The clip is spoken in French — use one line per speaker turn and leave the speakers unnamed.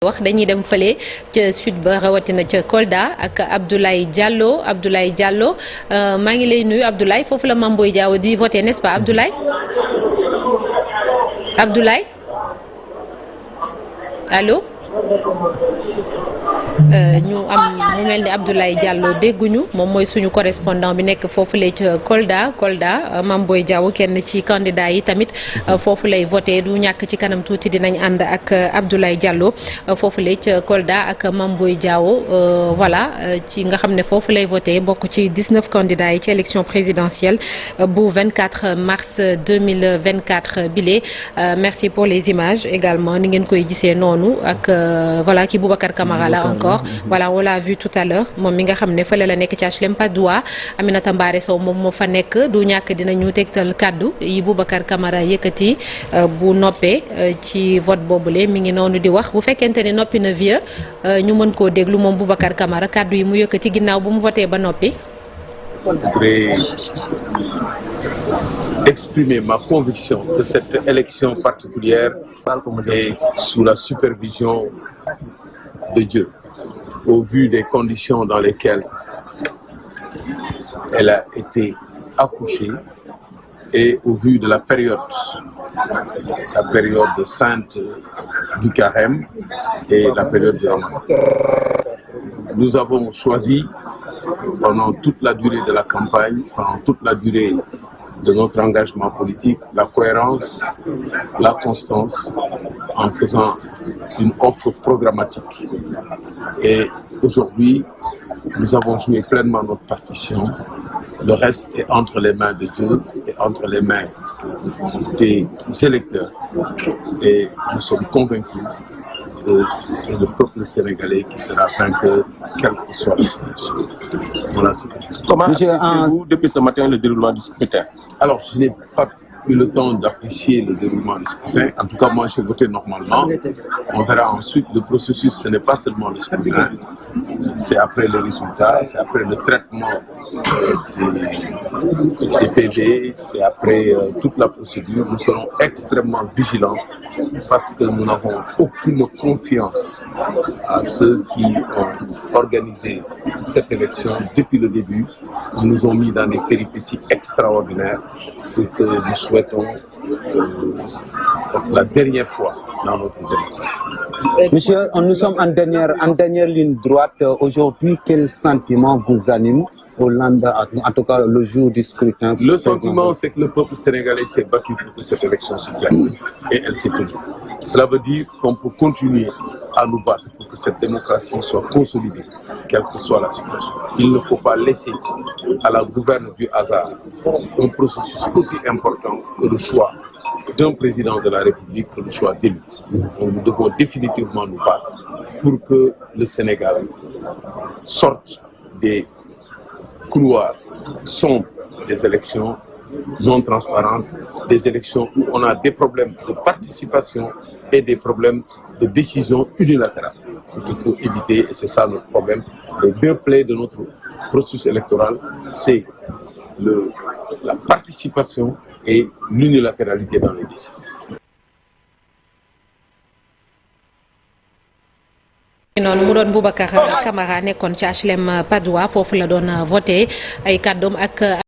wax dañuy dem fële ca sud ba rawatina ca Kolda ak Abdoulaye Diallo maa ngi lay nuyu Abdoulaye foofu la Mame Boye Diao di voté n'est-ce pas Abdoulaye allo ñu am mu mel ni Abdoulaye Diallo dégguñu moom mooy suñu correspondant bi nekk foofu lay ca Kolda Mame Boye Diao kenn ci candidat yi tamit foofu lay voté du ñàkk ci kanam tuuti dinañ ànd ak Abdoulaye Diallo foofu lay ca Kolda ak Mame Boye Diao voilà ci nga xam ne foofu lay voté bokk ci 19 candidats yi ci élection présidentielle bu 24 mars 2024 bile merci pour les images également ni ngeen koy gisee noonu ak voilà ki Boubacar Camara la encore voilà on l'a vu tout à l'heure moom mi nga xam ne fële la nekk ci HLM Patte d'Oie Aminata Mbaré Sow moom moo fa nekk du ñàkk dinañu tegtal kàddu yi Boubacar Camara yëkkati bu noppee ci vote boobule mi ngi noonu di wax bu fekkente ne noppi na vieux ñu mën koo déglu moom Boubacar Camara kàddu yi mu yëkkati ginnaaw bu mu voté ba noppi.
Je voudrais exprimer ma conviction que cette élection particulière est sous la supervision de Dieu, au vu des conditions dans lesquelles elle a été accouchée et au vu de la période sainte du Carême et la période du Ramadan. Nous avons choisi pendant toute la durée de la campagne, pendant toute la durée de notre engagement politique, la cohérence, la constance, en faisant une offre programmatique. Et aujourd'hui, nous avons joué pleinement notre partition. Le reste est entre les mains de Dieu et entre les mains des électeurs. Et nous sommes convaincus que c'est le peuple sénégalais qui sera vainqueur, quelle que soit la situation. Voilà ce que je dis.
Comment appréciez-vous depuis ce matin le déroulement du scrutin?
Alors, je n'ai pas eu le temps d'apprécier le déroulement du scrutin. En tout cas, moi, j'ai voté normalement. On verra ensuite le processus. Ce n'est pas seulement le scrutin. C'est après le résultat, c'est après le traitement des PV, c'est après toute la procédure. Nous serons extrêmement vigilants parce que nous n'avons aucune confiance à ceux qui ont organisé cette élection depuis le début. Ils nous ont mis dans des péripéties extraordinaires, ce que nous souhaitons la dernière fois dans notre démocratie.
Monsieur, nous sommes en dernière ligne droite. Aujourd'hui, quel sentiment vous anime au lendemain, en tout cas le jour du scrutin?
Le sentiment, c'est que le peuple sénégalais s'est battu pour que cette élection se tienne et elle s'est tenue. Cela veut dire qu'on peut continuer à nous battre pour que cette démocratie soit consolidée, quelle que soit la situation. Il ne faut pas laisser à la gouverne du hasard un processus aussi important que le choix d'un président de la République, que le choix d'élu. Nous devons définitivement nous battre pour que le Sénégal sorte des couloirs sombres des élections non transparentes, des élections où on a des problèmes de participation et des problèmes de décision unilatérale. Ce qu'il faut éviter, et c'est ça notre problème. Les deux plaies de notre processus électoral, c'est la participation et l'unilatéralité dans les décisions.
noonu mu doon Boubacar Camara nekkoon ci HLM Patte d'Oie foofu la doon voté ay kàddoom ak